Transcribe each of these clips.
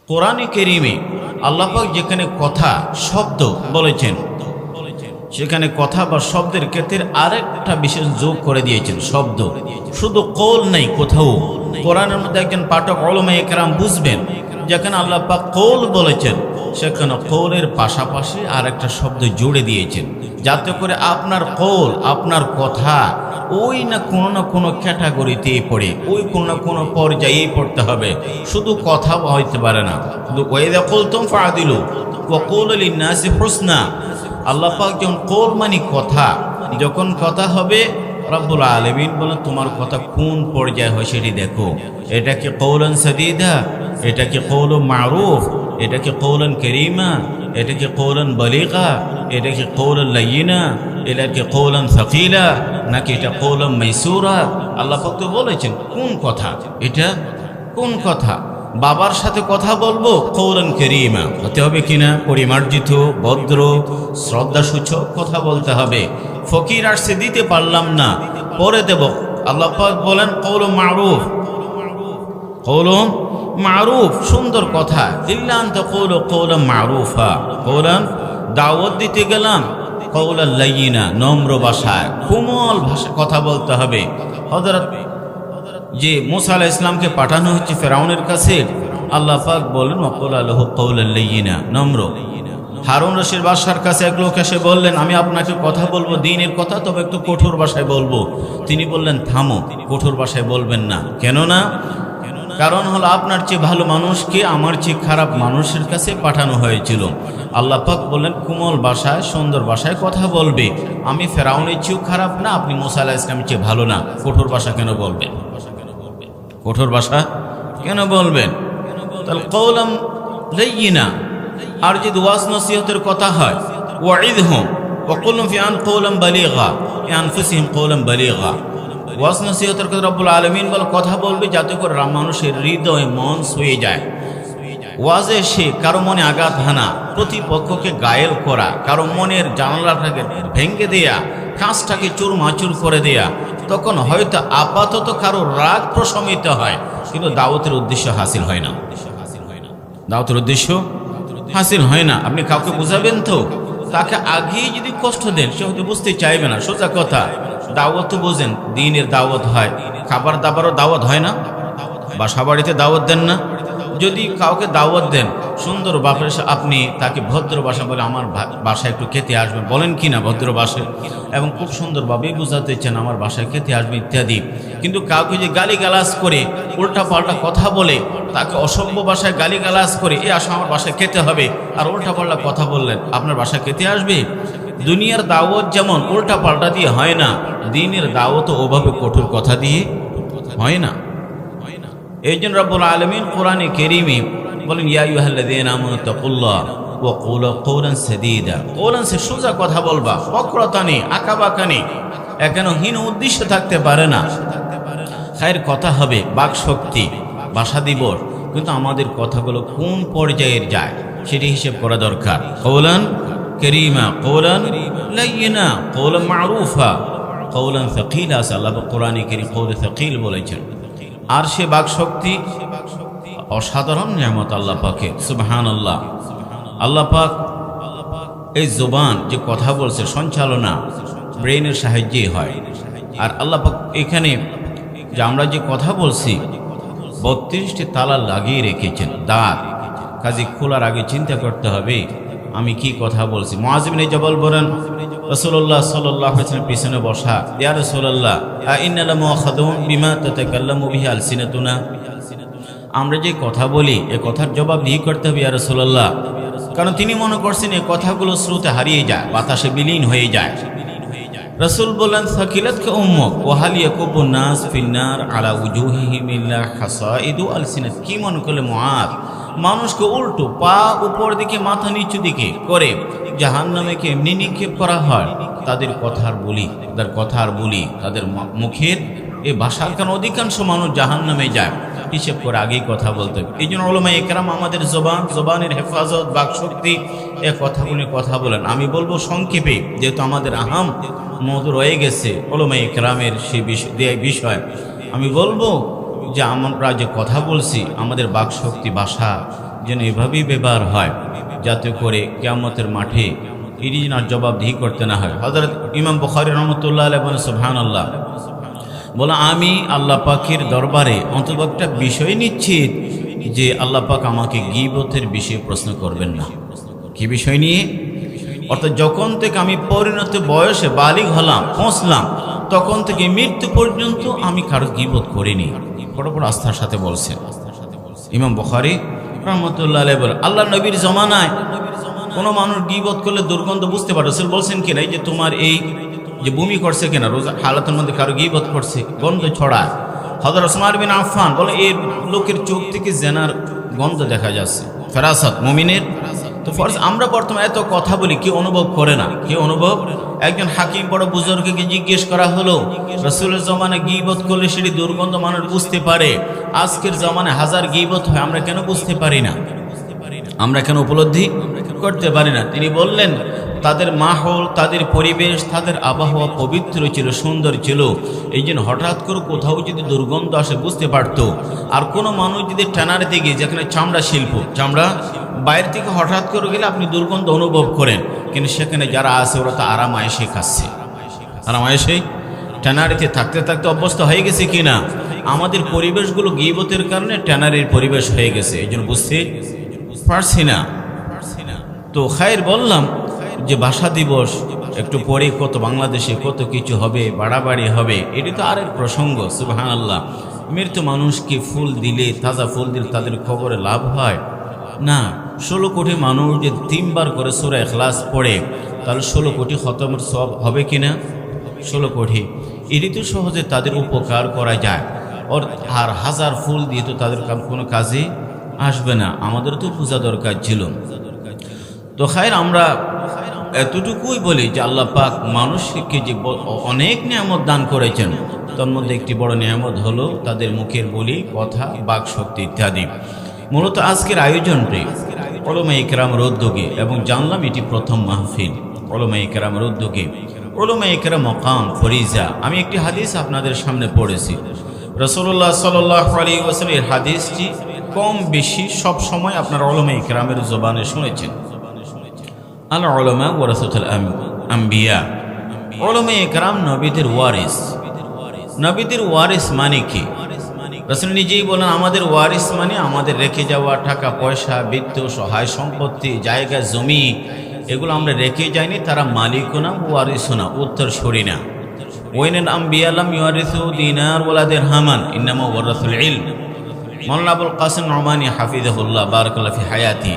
কোরআনে কারীমে আল্লাহ পাক যেখানে কথা শব্দ বলেছেন, সেখানে কথা বা শব্দের ক্ষেত্রে আরেকটা বিশেষ যোগ করে দিয়েছেন। শব্দ শুধু কৌল নেই কোথাও। কোরআনের মধ্যে একজন পাঠক উলামায়ে কেরাম বুঝবেন, যেখানে আল্লাহ পাক কৌল বলেছেন সেখানে কৌলের পাশাপাশি আরেকটা শব্দ জুড়ে দিয়েছেন, যাতে করে আপনার কৌল, আপনার কথা ওই না কোনো ক্যাটাগরিতেই পড়ে, ওই কোনো না কোনো পর্যায়েই পড়তে হবে। শুধু কথা হইতে পারে না। ওয়াইযা কুলতুম ফাআদিলু ওয়া কুলু লিন-নাসি হুসনা। আল্লাহ পাক যখন কৌল মানে কথা, যখন কথা হবে রব্বুল আলামিন বলেন তোমার কথা কোন পর্যায়ে হয় সেটি দেখো। এটা কি কৌলান সাদীদা, এটা কি কৌলুন মারুফ, এটা কি কৌলান কারীমা, এটা কি কৌলান বালিগা, এটা কি কৌলান লাইয়িনা, এটা কি কৌলান সাকিলা, নাকি এটা কৌলান মাইসুরা। আল্লাহ পাক তো বলেছেন কোন কথা, এটা কোন কথা। বাবার সাথে কথা বলবো কৌলান কারীমা হতে হবে কিনা, পরিমার্জিত, ভদ্র, শ্রদ্ধাসূচক কথা বলতে হবে। ফকির আসছে দিতে পারলাম না, পরে দেব। আল্লাহ পাক বলেন কৌলুন মারুফ, কৌলুন মারুফ, সুন্দর কথা। ইল্লা আন তাকুলু কৌলান মারুফা, কৌলান দাওয়াত দিতে গেলাম কৌলান লাইয়িনা, নম্র ভাষায়, কোমল ভাষায় কথা বলতে হবে। হযরত যে মূসা আলাইহিস সালামকে পাঠানো হচ্ছে ফেরাউনের কাছে, আল্লাহ পাক বলেন ওয়াকুলা লাহু কওলান লাইয়িনা, নম্র। হারুন রশিদ বাদশার কাছে এক লোক এসে বললেন আমি আপনাকে কথা বলবো দ্বীনের কথা, তবে একটু কঠোর ভাষায় বলবো। তিনি বললেন থামো, কঠোর ভাষায় বলবেন না। কেন না? কারণ হলো আপনার চেয়ে ভালো মানুষকে আমার চেয়ে খারাপ মানুষের কাছে পাঠানো হয়েছিল। আল্লাহ পাক বললেন কোমল ভাষায়, সুন্দর ভাষায় কথা বলবে। আমি ফেরাউনের চেয়েও খারাপ না, আপনি মূসা আলাইহিস সালামের চেয়ে ভালো না, কঠোর ভাষা কেন বলবেন? কঠোর ভাষা কেন বলবেন? তাহলে কওলাম লাইয়িনা। আর যদি ওয়াজ নসিহতের কথা হয়, ওয়াইদহুম ওয়া কুল ফি আন কওলান বালিগা আনফুসিহিম কওলান বালিগা। ওয়াজ নসিহতের কথা রব্বুল আলামিন বলে কথা বলবে যাতে করে মানুষের হৃদয় মন ছুঁয়ে যায়। ওয়াজে সে কারো মনে আঘাত হানা, প্রতিপক্ষকে ঘায়েল করা, কারো মনের জানালাটাকে ভেঙে দেয়া, কাঁচটাকে চুরমাচুর করে দেয়া, তখন হয়তো আপাতত কারো রাগ প্রশমিত হয়, কিন্তু দাওয়াতের উদ্দেশ্য হাসিল হয় না। দাওয়াতের উদ্দেশ্য হাসিল হয় না। আপনি কাউকে বুঝাবেন তো, তাকে আগেই যদি কষ্ট দেন সে হয়তো বুঝতে চাইবে না। সোজা কথা, দাওয়াত তো বোঝেন, দ্বীনের দাওয়াত হয়, খাবার দাবারও দাওয়াত হয় না? বাসা বাড়িতে দাওয়াত দেন না? যদি কাউকে দাওয়াত দেন সুন্দর ভাষা, আপনি তাকে ভদ্র ভাষা বলে আমার বাসায় একটু খেতে আসবেন বলেন কি না, ভদ্র ভাষায়, এবং খুব সুন্দরভাবেই বোঝাতে চান আমার বাসায় খেতে আসবে ইত্যাদি। কিন্তু কাউকে যে গালিগালাজ করে, উল্টা পাল্টা কথা বলে, তাকে অসভ্য ভাষায় গালিগালাজ করে এ আসা আমার বাসায় খেতে হবে, আর উল্টা পাল্টা কথা বললেন আপনার বাসায় খেতে আসবে। দুনিয়ার দাওয়াত যেমন উল্টা পাল্টা দিয়ে হয় না, দ্বীনের দাওয়াতও ওভাবে কঠোর কথা দিয়ে হয় না। এই জন্য রব্বুল আলামিন কোরআনে কারীমে বলেন ইয়া আইয়ুহাল্লাযীনা আমানু তাকুল্লাহ ওয়া কুলু কওলান সাদীদা। কওলান সে সোজা কথা বলবা, বক্রতা নেই, আঁকাবাঁকা নেই, এখানে হীন উদ্দেশ্য থাকতে পারে না। খায়ের কথা হবে, বাক শক্তি, ভাষা দিবস, কিন্তু আমাদের কথাগুলো কোন পর্যায়ের যায় সেটি হিসেব করা দরকার। কওলান কারীমা, কওলান লাইয়িনা, কওলান মারুফা, কওলান সাকিলা। আল্লাহ কোরআনে কারীম কওলে সাকিল বলেছেন। আর সে বাক শক্তি অসাধারণ নিয়ামত আল্লাহ পাকের, সুবহানাল্লাহ। আল্লাহ পাক এই জবান যে কথা বলছে সঞ্চালনা ব্রেইনের সাহায্যেই হয়। আর আল্লাহ পাক এখানে যে আমরা যে কথা বলছি 32টি তালা লাগিয়ে রেখেছেন, দাঁত। কাজে খোলার আগে চিন্তা করতে হবে আমি কি কথা বলছি। মুআয ইবনে জাবাল বলেন রাসূলুল্লাহ সাল্লাল্লাহু আলাইহি ওয়াসাল্লাম পিছনে বসা, ইয়া রাসূলুল্লাহ ইন্না লামুআখাযুন বিমা তাতাকাল্লামু বিহি আলসিনাতুনা। আমরা যে কথা বলি এ কথার জবাব দিয়ে করতে হবে ইয়া রাসূলুল্লাহ, কারণ তিনি মনে করছেন এই কথাগুলো স্রোতে হারিয়ে যায়, বাতাসে বিলীন হয়ে যায়। রাসূল বলেন সাকিলাতকা উম্মুক ওয়া হাল ইয়াকুবুন নাস ফিন্নার আলা উজুহিহিম ইল্লা হাসাইদু আলসিনাত। কি মনে করলে মুআয, মানুষকে উল্টো পা উপর দিকে মাথা নিচু দিকে করে জাহান্নামে এমনি নিক্ষেপ করা হয়, তাদের কথার বলি, তাদের মুখের এই ভাষার কারণে অধিকাংশ মানুষ জাহান্নামে যায়। হিসেব করে আগেই কথা বলতে হবে। এই জন্য উলামায়ে কেরাম আমাদের জবানের হেফাজত, বাকশক্তি, এ কথাগুলি কথা বলেন। আমি বলবো সংক্ষেপে, যেহেতু আমাদের আহাম মওদু রয়ে গেছে উলামায়ে কেরামের সেই বিষয়, আমি বলবো যে আমরা যে কথা বলছি আমাদের বাকশক্তি, ভাষা যেন এভাবেই ব্যবহার হয়, যাতে করে কিয়ামতের মাঠে ইরিনার জবাবদিহি করতে না হয়। হযরত ইমাম বুখারী রাহমাতুল্লাহ আলাইহি বলেন সুবহানাল্লাহ, বলে আমি আল্লাহ পাকের দরবারে অন্তত একটা বিষয় নিশ্চিত যে আল্লাহ পাক আমাকে গীবতের বিষয়ে প্রশ্ন করবেন না। কি বিষয় নিয়ে? অর্থাৎ যখন থেকে আমি পরিণত বয়সে বালিগ হলাম, পৌঁছলাম, তখন থেকে মৃত্যু পর্যন্ত আমি কারো গীবত করিনি। বড় বড় আস্থার সাথে বলছেন ইমাম বুখারী রাহমাতুল্লাহ আলাইহি। বলেন আল্লাহ নবীর জমানায় কোনো মানুষ গীবত করলে দুর্গন্ধ বুঝতে পারে। রাসূল বলছেন কিনা, এই যে তোমার এই যে বমি করছে কিনা রোজা হালাতের মধ্যে কারো গীবত করছে, গন্ধ ছড়ায়। হযরত ওসমান বিন আফফান বলে এই লোকের চোখ থেকে জেনার গন্ধ দেখা যাচ্ছে, ফেরাসাত মুমিনের। তো ফরজ আমরা বর্তমানে এত কথা বলি, কেউ অনুভব করে না। কেউ অনুভব, একজন হাকিম বড় বুজুর্গকে জিজ্ঞেস করা হলো, রাসূলের জমানায় গীবত করলে সেটি দুর্গন্ধ মানুষ বুঝতে পারে, আজকের জমানায় হাজার গীবত হয়, আমরা কেন বুঝতে পারি না? আমরা কেন উপলব্ধি করতে পারি না? তিনি বললেন তাদের মাহল, তাদের পরিবেশ, তাদের আবহাওয়া পবিত্র ছিল, সুন্দর ছিল। এই জন্য হঠাৎ করে কোথাও যদি দুর্গন্ধ আসে বুঝতে পারতো। আর কোনো মানুষ যদি ট্যানার দিকে, যেখানে চামড়া শিল্প, চামড়া বাইরে থেকে হঠাৎ করে গেলে আপনি দুর্গন্ধ অনুভব করেন, কিন্তু সেখানে যারা আছে ওরা তো আরামায়েশে খাচ্ছে, আরামায়েশে ট্যানারিতে থাকতে থাকতে অভ্যস্ত হয়ে গেছে কিনা। আমাদের পরিবেশগুলো গীবতের কারণে ট্যানারির পরিবেশ হয়ে গেছে, এই জন্য বুঝতে পারছি না। তো খায়ের বললাম যে ভাষা দিবস একটু পরে কত বাংলাদেশে কত কিছু হবে, বাড়াবাড়ি হবে, এটি তো আরেক প্রসঙ্গ। সুবহানাল্লাহ, মৃত্যু মানুষকে ফুল দিলে, তাজা ফুল দিলে তাদের খবরে লাভ হয় না। 16 কোটি মানুষ যদি 3 বার করে সূরা ইখলাস পড়ে, তাহলে 16 কোটি খতমের সওয়াব হবে কিনা? 16 কোটি। এটি তো সহজে তাদের উপকার করা যায়। আর হাজার ফুল দিয়ে তো তাদের কোনো কাজে আসবে না। আমাদের তো পূজা দরকার ছিল। তো খায়ের আমরা এতটুকুই বলি যে আল্লাহ পাক মানুষকে যে অনেক নিয়ামত দান করেছেন, তার মধ্যে একটি বড় নিয়ামত হলো তাদের মুখের বলি, কথা, বাক শক্তি ইত্যাদি। মূলত আজকের আয়োজনটি উলামায়ে কেরামের উদ্যোগে, এবং জানলাম এটি প্রথম মাহফিল উলামায়ে কেরামের উদ্যোগে। উলামায়ে কেরাম মাকাম ফরিজা। আমি একটি হাদিস আপনাদের সামনে পড়েছি। রাসূলুল্লাহ সাল্লাল্লাহু আলাইহি ওয়াসাল্লামের হাদিসটি কম বেশি সব সময় আপনারা উলামায়ে কেরামের জবানে শুনেছেন। আল উলামা ওয়ারাসাতুল আম্বিয়া। উলামায়ে কেরাম নবীদের ওয়ারিস। নবীদের ওয়ারিস মানে কি? রাসূল নিজেই বলেন আমাদের ওয়ারিস মানে আমাদের রেখে যাওয়া টাকা পয়সা, বিত্ত, সহায় সম্পত্তি, জায়গা জমি, এগুলো আমরা রেখে যাইনি, তারা মালিকও না, ওয়ারিসও না, উত্তরসূরি না। ওয়াইনাল আম্বিয়া লাম ইউরিসু দিনার ওয়ালা দিরহামান ইন্নামা ওয়ারাসুল ইলম। মাওলানা আবুল কাসিম নোমানী হাফিজাহুল্লাহ বারাকাল্লাহু ফি হায়াতি,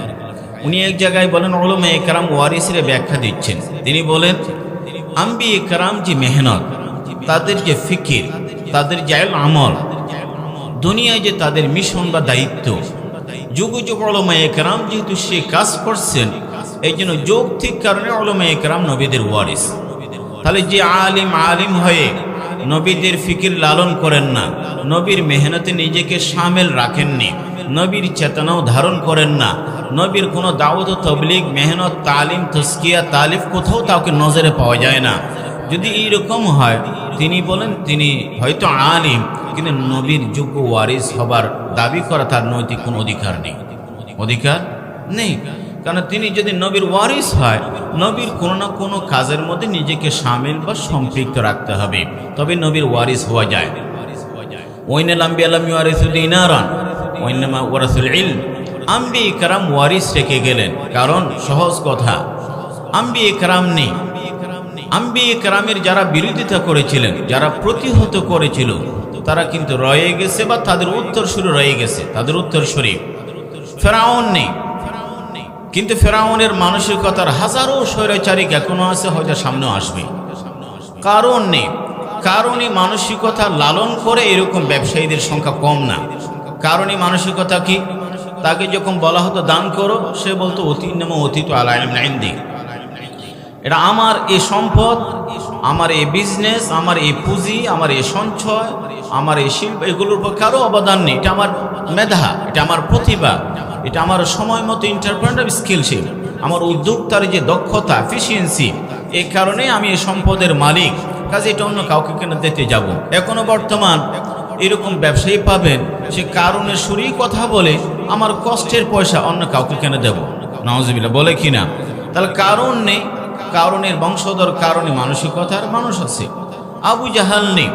উনি এক জায়গায় বলেন উলামায়ে কেরাম ওয়ারিসের ব্যাখ্যা দিচ্ছেন। তিনি বলেন আম্বিয়া কেরাম যে মেহনত, তাদের যে ফিকির, তাদের যে আমল, দুনিয়ায় যে তাদের মিশন বা দায়িত্ব, যুগ যুগ উলামায়ে কেরাম যেহেতু সে কাজ করছেন, এই জন্য যৌক্তিক কারণে উলামায়ে কেরাম নবীদের ওয়ারিস। তাহলে যে আলিম হয়ে নবীদের ফিকির লালন করেন না, নবীর মেহনতে নিজেকে শামিল রাখেননি, নবীর চেতনাও ধারণ করেন না, নবীর কোনো দাওয়াত ও তাবলীগ, মেহনত, তালিম, তাজকিয়া, তালিফ কোথাও তাকে নজরে পাওয়া যায় না। যদি এইরকম হয়, তিনি বলেন তিনি হয়তো আলিম, কিন্তু নবীর যোগ্য ওয়ারিস হবার দাবি করা তার নৈতিক কোনো অধিকার নেই, অধিকার নেই। কারণ তিনি যদি নবীর ওয়ারিস হয়, নবীর কোনো না কোনো কাজের মধ্যে নিজেকে শামিল বা সম্পৃক্ত রাখতে হবে, তবে নবীর ওয়ারিস হওয়া যায়। ওয়াইনাল আম্বিয়া লাম ইউরিসু দিনারান ওয়াইন্নামা ওয়ারাসুল ইলম। আম্বিয়া কেরাম ওয়ারিস রেখে গেলেন, কারণ সহজ কথা, আম্বিয়া কেরাম নেই। আম্বিয়া কেরামের যারা বিরোধিতা করেছিলেন, যারা প্রতিহত করেছিল, তারা কিন্তু রয়ে গেছে, বা তাদের উত্তরসূরি রয়ে গেছে, তাদের উত্তরসূরি। ফেরাউন নেই, কিন্তু ফেরাউনের মানসিকতার হাজারো স্বৈরাচারী এখনো আছে, হয়তো সামনেও আসবে। কারণ নেই, কারণই মানসিকতা লালন করে এরকম ব্যবসায়ীদের সংখ্যা কম না। কারণই মানসিকতা কি? তাকে যখন বলা হতো দান করো, সে বলতো অতীত আলা ইলমিন ইনদি, এটা আমার এই সম্পদ, আমার এই বিজনেস, আমার এই পুঁজি, আমার এই সঞ্চয়, আমার এই শিল্প, এগুলোর উপর কারো অবদান নেই। এটা আমার মেধা, এটা আমার প্রতিভা, এটা আমার সময় মতো এন্টারপ্রেনার স্কিলশিপ, আমার উদ্যোক্তার যে দক্ষতা, এফিসিয়েন্সি, এই কারণে আমি এই সম্পদের মালিক, কাজে এটা অন্য কাউকে কেন দিতে যাব। এখনো বর্তমান এরকম ব্যবসায়ী পাবেন, সে কারণের সুরেই কথা বলে, আমার কষ্টের পয়সা অন্য কাউকে কেন দেব, নাউজুবিল্লাহ, বলে কিনা? তাহলে কারণ নেই, কারণের বংশধর, কারণে মানসিকতার মানুষ আছে। আবু জাহাল নেই,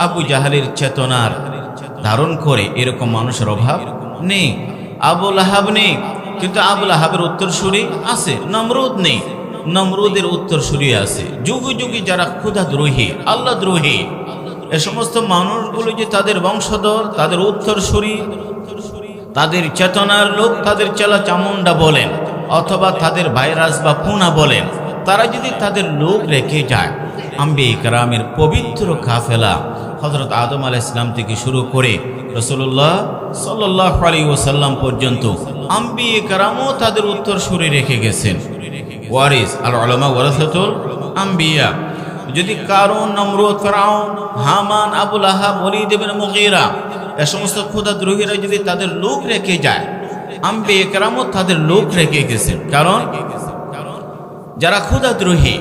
আবু জাহালের চেতনার ধারণ করে এরকম মানুষের অভাব নেই। আবু লাহাব নেই, কিন্তু আবু লাহাবের উত্তরসূরি আছে। নমরুদ নেই, নমরুদের উত্তরসূরি আছে। যুগে যুগে যারা ক্ষুধা দ্রোহী, আল্লাহ দ্রোহী, এ সমস্ত মানুষগুলো যে তাদের বংশধর, তাদের উত্তরসূরি, তাদের চেতনার লোক, তাদের চেলা চামুন্ডা বলেন অথবা তাদের ভাইরাস বা পুনা বলেন, তারা যদি তাদের লোক রেখে যায়, আম্বিয়া ইকরামের পবিত্র কাফেলা হযরত আদম আলাইহিস সালাম থেকে শুরু করে রাসূলুল্লাহ সাল্লাল্লাহু আলাইহি ওয়াসাল্লাম পর্যন্ত আম্বিয়া ইকরামও তাদের উত্তরসূরি রেখে গেছেন। ওয়ারিস আল উলামা ওয়ারাসাতুল আম্বিয়া। যদি কারুন, নমরুদ, ফিরআউন, হামান, আবু লাহাব, ওয়ালিদ ইবনে মুগীরা, এ সমস্ত ক্ষুধাদ্রোহীরা যদি তাদের লোক রেখে যায়, আম্বিয়া ইকরামও তাদের লোক রেখে গেছেন। কারণ যারা ক্ষুধাদ্রোহী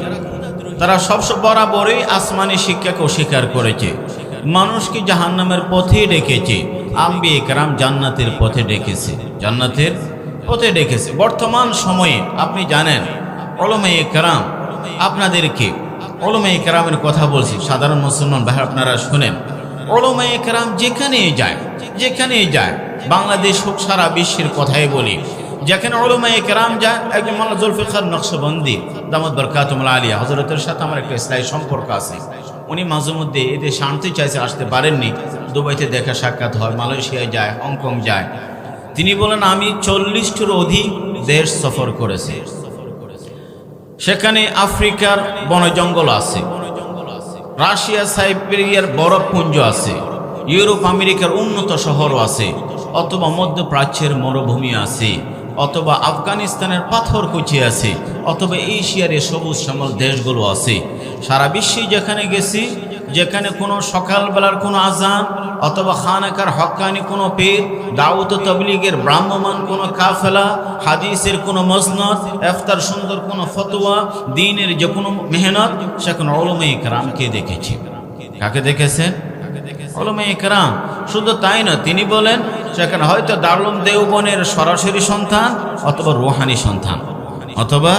তারা সব বরাবরই আসমানি শিক্ষাকে অস্বীকার করেছে, মানুষকে জাহান্নামের পথে ডেকেছে। আম্বিয়া ইকরাম জান্নাতের পথে ডেকেছে, জান্নাতের পথে ডেকেছে। বর্তমান সময়ে আপনি জানেন উলামায়ে কেরাম, আপনাদেরকে উলামায়ে কেরামের কথা বলছি, সাধারণ মুসলমান ভাই আপনারা শুনেন, উলামায়ে কেরাম যেখানেই যায়, যেখানেই যায়, বাংলাদেশ হোক সারা বিশ্বের কথাই বলি, যেখানে উলামায়ে কেরাম যায়, একজন মাওলানা জুলফিকার নকশবন্দি দামাত বরকাতুহুল আলিয়া হযরতের সাথে আমার একটা স্থায়ী সম্পর্ক আছে। উনি মাঝে মধ্যে এতে শান্তি চাইছে, আসতে পারেননি, দুবাইতে দেখা সাক্ষাৎ হয়, মালয়েশিয়ায় যায়, হংকং যায়। তিনি বলেন আমি 40টির অধিক দেশ সফর করেছি। সেখানে আফ্রিকার বন জঙ্গল আছে, রাশিয়া সাইবেরিয়ার বরফপুঞ্জ আছে, ইউরোপ আমেরিকার উন্নত শহরও আছে, অথবা মধ্যপ্রাচ্যের মরুভূমি আছে, অথবা আফগানিস্তানের পাথরকুচি আছে, অথবা এশিয়ার এই সবুজ শ্যামল দেশগুলো আছে। সারা বিশ্বে যেখানে গেছি, যেখানে কোনো সকালবেলার কোনো আজান অথবা খানাকার হক্কানি কোনো পীর, দাওয়াত ও তাবলীগের ভ্রাম্যমান কোনো কাফেলা, হাদিসের কোনো মসনদ, ইফতার সুন্দর কোনো ফতোয়া, দ্বীনের যে কোনো মেহনত, সেখানে উলামায়ে কেরামকে দেখেছি। কাকে দেখেছেন? উলামায়ে কেরাম। শুধু তাই না, তিনি বলেন সেখানে হয়তো দারুল দেওবনের সরাসরি সন্তান অথবা রুহানি সন্তান, অথবা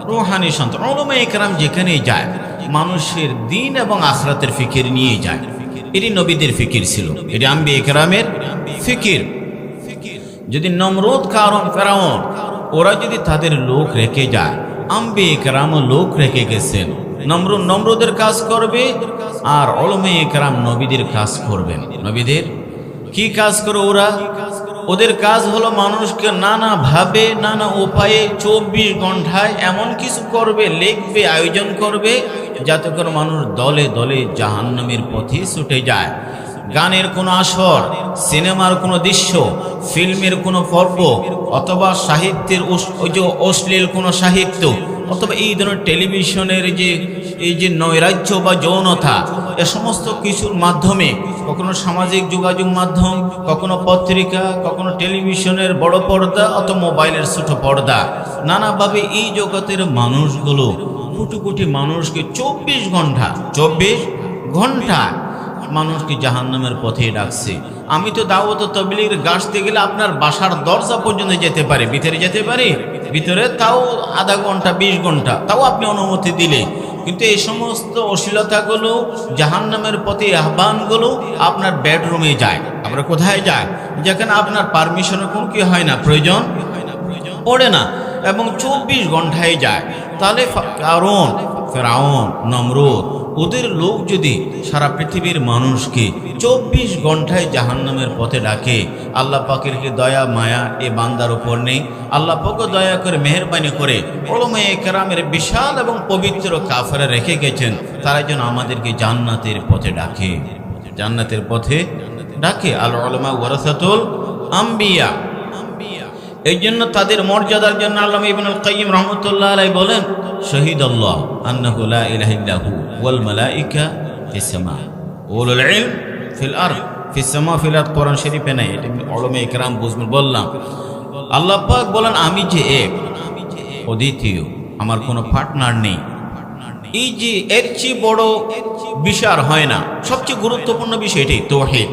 রুহানি সন্তান। উলামায়ে কেরাম যেখানেই যায়, মানুষের দ্বীন এবং আখিরাতের ফিকির নিয়ে যায়। এটি নবীদের ফিকির ছিল, এটি আম্বিয়া ইকরামের ফিকির। যদি নমরুদ, কারুন, ফিরআউন ওরা যদি তাদের লোক রেখে যায়, আম্বিয়া ইকরামও লোক রেখে গেছেন। নমরুদের কাজ করবে, আর উলামায়ে কেরাম নবীদের কাজ করবেন। নবীদের কি কাজ করে ওরা? ওদের কাজ হলো মানুষকে নানাভাবে, নানা উপায়ে 24 ঘন্টায় এমন কিছু করবে, লিখবে, আয়োজন করবে, যাতে করে মানুষ দলে দলে জাহান্নামের পথে ছুটে যায়। গানের কোনো আসর, সিনেমার কোনো দৃশ্য, ফিল্মের কোনো পর্ব, অথবা সাহিত্যের অশ্লীল কোনো সাহিত্য, অথবা এই ধরনের টেলিভিশনের এই যে নৈরাজ্য বা যৌনতা, এ সমস্ত কিছুর মাধ্যমে, কখনো সামাজিক যোগাযোগ মাধ্যম, কখনো পত্রিকা, কখনো টেলিভিশনের বড় পর্দা অথবা মোবাইলের ছোট পর্দা, নানাভাবে এই জগতের মানুষগুলো কোটি কোটি মানুষকে 24 ঘন্টা মানুষকে জাহান্নামের পথে ডাকছে। আমি তো দাওয়াত ও তাবলীগের গাছতে গেলে আপনার বাসার দরজা পর্যন্ত যেতে পারে, ভিতরে যেতে পারে, ভিতরে তাও আধা ঘন্টা 20 ঘন্টা, তাও আপনি অনুমতি দিলে। কিন্তু এই সমস্ত অশ্লীলতাগুলো, জাহান্নামের পথে আহ্বানগুলো আপনার বেডরুমে যায়। আমরা কোথায় যায়? যেখানে আপনার পারমিশনের কোনো কি হয় না, প্রয়োজন পড়ে না, এবং 24 ঘন্টায় যায়। তাহলে কারুন, ফিরআউন, নমরুদ ওদের লোক যদি সারা পৃথিবীর মানুষকে 24 ঘন্টায় জাহান্নামের পথে ডাকে, আল্লাহ পাকের কি দয়া মায়া এ বান্দার উপর নেই? আল্লাহ পাক দয়া করে মেহেরবানি করে উলামায়ে কেরামের বিশাল এবং পবিত্র কাফেলা রেখে গেছেন, তারা যেন আমাদেরকে জান্নাতের পথে ডাকে, জান্নাতের পথে ডাকে। আল উলামা ওয়ারাসাতুল আম্বিয়া। এই জন্য তাদের মর্যাদার জন্য আল্লামা ইবনুল কাইয়্যিম রাহমাতুল্লাহ আলাইহি বলেন, শহীদাল্লাহ আন্নাহু লা ইলাহা ইল্লাহু ওয়াল মালায়েকা ফিস সামা ওয়াল ইলম ফিল আরদ ফিস সামা ফিল আরদ। কোরআন শরীফে নাই, এটা উলামায়ে কেরাম বুঝবেন। বললাম আল্লাহ পাক বলেন আমি যে এক, অদ্বিতীয়, আমার কোনো পার্টনার নেই। এই যে এর চেয়ে বড় বিষয় আর হয় না, সবচেয়ে গুরুত্বপূর্ণ বিষয় এটাই তাওহীদ।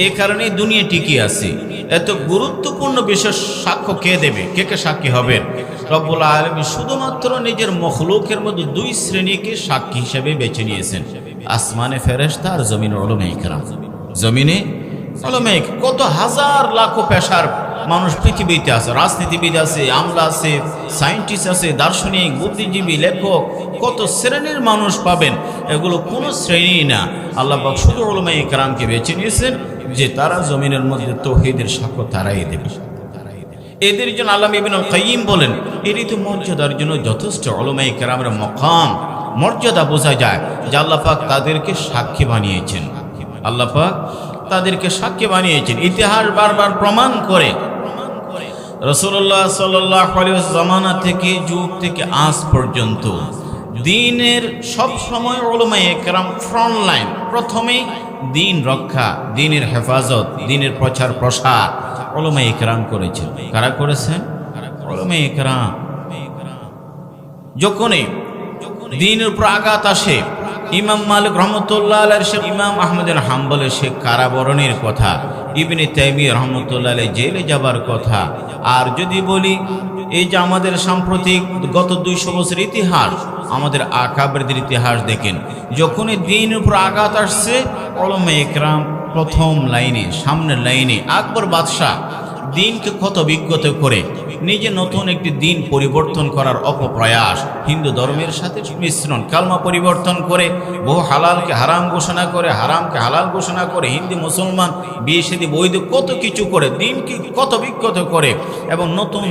এই কারণেই দুনিয়া টিকে আছে। এত গুরুত্বপূর্ণ বিষয় সাক্ষ্য কে দেবে? কে কে সাক্ষী হবেন? রব্বুল আলামিন শুধুমাত্র নিজের মখলুকের মধ্যে দুই শ্রেণীকে সাক্ষী হিসেবে বেছে নিয়েছেন, আসমানে ফেরেশতা আর জমিনে উলামায়ে কেরাম। জমিনে উলামায়ে, কত হাজার লাখো পেশার মানুষ পৃথিবীতে আছে, রাজনীতিবিদ আছে, আমলা আছে, সায়েন্টিস্ট আছে, দার্শনিক, বুদ্ধিজীবী, লেখক, কত শ্রেণীর মানুষ পাবেন। এগুলো কোনো শ্রেণী না, আল্লাহ পাক শুধু উলামায়ে কেরামকে বেছে নিয়েছেন যে তারা জমিনের মধ্যে তাওহীদের সাক্ষ্য তারাই দেবে। এদের জন্য আল্লামা ইবনুল কাইয়্যিম বলেন, এরই তো মর্যাদার জন্য যথেষ্ট। উলামায়ে কেরামের মকাম, মর্যাদা বোঝা যায় যে আল্লাহ পাক তাদেরকে সাক্ষী বানিয়েছেন। আল্লাহ পাক তাদেরকে সাক্ষী বানিয়েছেন। ইতিহাস বারবার প্রমাণ করে রাসূলুল্লাহ সাল্লাল্লাহু আলাইহি জামানা থেকে, যুগ থেকে আজ পর্যন্ত দ্বীনের সব সময় উলামায়ে কেরাম ফ্রন্ট লাইন, প্রথমেই দ্বীন রক্ষা, দ্বীনের হেফাজত, দ্বীনের প্রচার প্রসার উলামায়ে কেরাম করেছেন। কারা করেছেন? উলামায়ে কেরাম। যখনই দ্বীনের উপর আঘাত আসে, ইমাম মালিক রহমতুল্লাহ আলাইহির শেখ ইমাম আহমদ বিন হাম্বলের শেখ কারাবরণের কথা, ইবনে তাইমিয়া রহমতুল্লাহ আলাইহি জেলে যাবার কথা, আর যদি বলি এই যে আমাদের সাম্প্রতিক গত 200 বছর ইতিহাস, আমাদের আকাবেরদের ইতিহাস দেখেন, যখনই দ্বীনের উপর আঘাত আসছে উলামায়ে কেরাম প্রথম লাইনে, সামনের লাইনে। আকবর বাদশাহ দ্বীনকে ক্ষত বিক্ষত করে নিজে নতুন একটি দ্বীন পরিবর্তন করার অপপ্রয়াস, হিন্দু ধর্মের সাথে মিশ্রণ, কালমা পরিবর্তন করে, বহু হালালকে হারাম ঘোষণা করে, হারামকে হালাল ঘোষণা করে, হিন্দু মুসলমান বিয়ে শাদী বৈধ কত কিছু করে দ্বীনকে ক্ষত বিক্ষত করে, এবং নতুন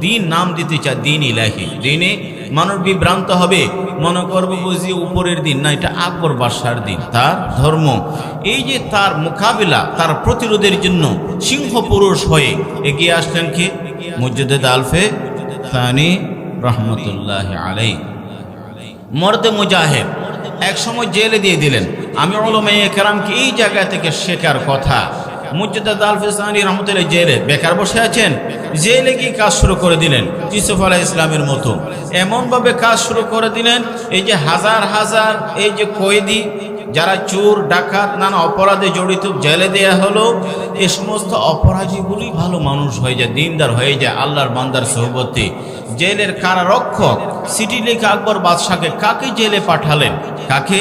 দ্বীন নাম দিতে চায় দ্বীন ইলাহি। দ্বীনে মানুষ বিভ্রান্ত হবে, মনে করবে বুঝি উপরের দিন না, এটা আকবর বাদশার দিন, তার ধর্ম। এই যে তার মোকাবিলা, তার প্রতিরোধের জন্য সিংহ পুরুষ হয়ে এগিয়ে আসলেন কি? মুজাদ্দিদ আলফে থানি রহমতুল্লাহ আলাইহি, মর্দে মুজাহিদ, এক সময় জেলে দিয়ে দিলেন। আমি উলামায়ে কেরামকে এই জায়গা থেকে শেখার কথা। মুজাদ্দিদ আলফে থানি রহমতুল্লাহ জেলে বেকার বসে আছেন, জেলে গিয়ে কাজ শুরু করে দিলেন ইউসুফ আলাইহিস সালামের মতো। এমনভাবে কাজ শুরু করে দিলেন, এই যে হাজার হাজার এই যে কয়েদি, যারা চোর ডাকাত নানা অপরাধে জড়িত, জেলে দেয়া হলো। এই সমস্ত অপরাধীগুলি ভালো মানুষ হয়ে যায়, দিনদার হয়ে যায় আল্লাহর বান্দার সোহবতে। জেলের কারারক্ষক চিঠি লিখে আকবর বাদশাকে কাকে জেলে পাঠালেন? কাকে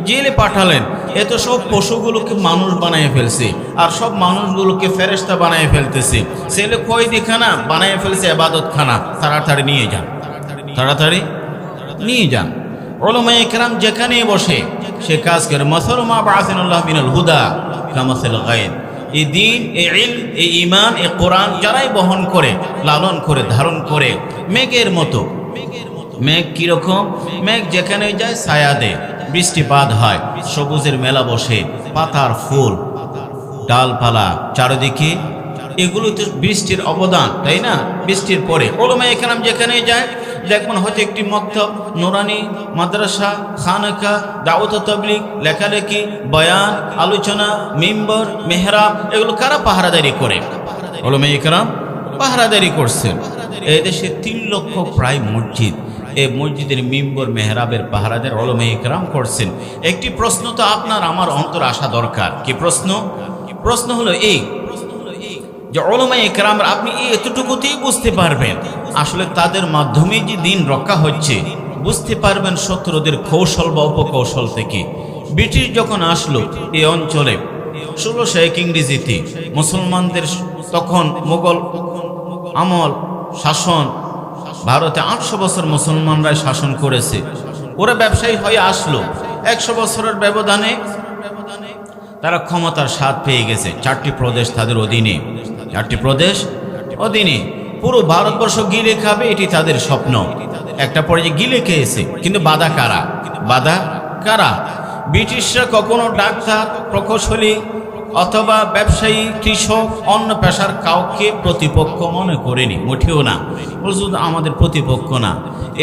জেলে পাঠালেন? এত সব পশুগুলোকে মানুষ বানিয়ে ফেলছে, আর সব মানুষগুলোকে ফেরেশতা বানিয়ে ফেলতেছে। ছেলে কয়েদিখানা বানিয়ে ফেলছে ইবাদতখানা। তাড়াতাড়ি নিয়ে যান, তাড়াতাড়ি নিয়ে যান। উলামায়ে কেরাম যেখানে বসে সে কাজ করে। মাসালু মা বাআসানাল্লাহু মিনাল হুদা কামাসাল গায়ব। এই দ্বীন, এই ইলম, এই ঈমান, এই কোরআন যারাই বহন করে, লালন করে, ধারণ করে, মেঘের মতো। মেঘ কিরকম? মেঘ যেখানে যায় ছায়া দেয়, বৃষ্টিপাত হয়, সবুজের মেলা বসে, পাতার ফুল, ডালপালা চারিদিকে, এগুলো তো বৃষ্টির অবদান, তাই না? বৃষ্টির পরে উলামায়ে কেরাম যেখানে যায় দেখবেন হয়তো একটি মক্তব, নুরানি মাদ্রাসা, খানকা, দাওয়াত ও তাবলীগ, লেখালেখি, বয়ান, আলোচনা, মিম্বর, মেহরাব, এগুলো কারা পাহারাদারি করে? উলামায়ে কেরাম পাহারাদারি করছেন। এই দেশে 3 লক্ষ প্রায় মসজিদ, এই মসজিদের মিম্বর মেহরাবের পাহারাদার উলামায়ে কেরাম করছেন। একটি প্রশ্ন তো আপনার আমার অন্তর আসা দরকার। কি প্রশ্ন? প্রশ্ন হলো এই যে উলামায়ে কেরাম আপনি এতটুকুতেই বুঝতে পারবেন আসলে তাদের মাধ্যমে যে দিন রক্ষা হচ্ছে, বুঝতে পারবেন শত্রুদের কৌশল বা উপকৌশল থেকে। ব্রিটিশ যখন আসলো এই অঞ্চলে 1600 ইংরেজিতে, মুসলমানদের তখন মুঘল আমল শাসন, ভারতে 800 বছর মুসলমানরাই শাসন করেছে। ওরা ব্যবসায়ী হয়ে আসলো, 100 বছরের ব্যবধানে তারা ক্ষমতার স্বাদ পেয়ে গেছে। 4টি প্রদেশ তাদের অধীনে, 4টি প্রদেশ অধীনে। পুরো ভারতবর্ষ গিলে খাবে, এটি তাদের স্বপ্ন। একটা পর্যায়ে গিলে খেয়েছে, কিন্তু বাধা কারা? বাধা কারা? ব্রিটিশরা কখনো ডাক্তার, প্রকৌশলী অথবা ব্যবসায়ী, কৃষক, অন্য পেশার কাউকে প্রতিপক্ষ মনে করেনি, মোটেও না। বলছে আমাদের প্রতিপক্ষ না।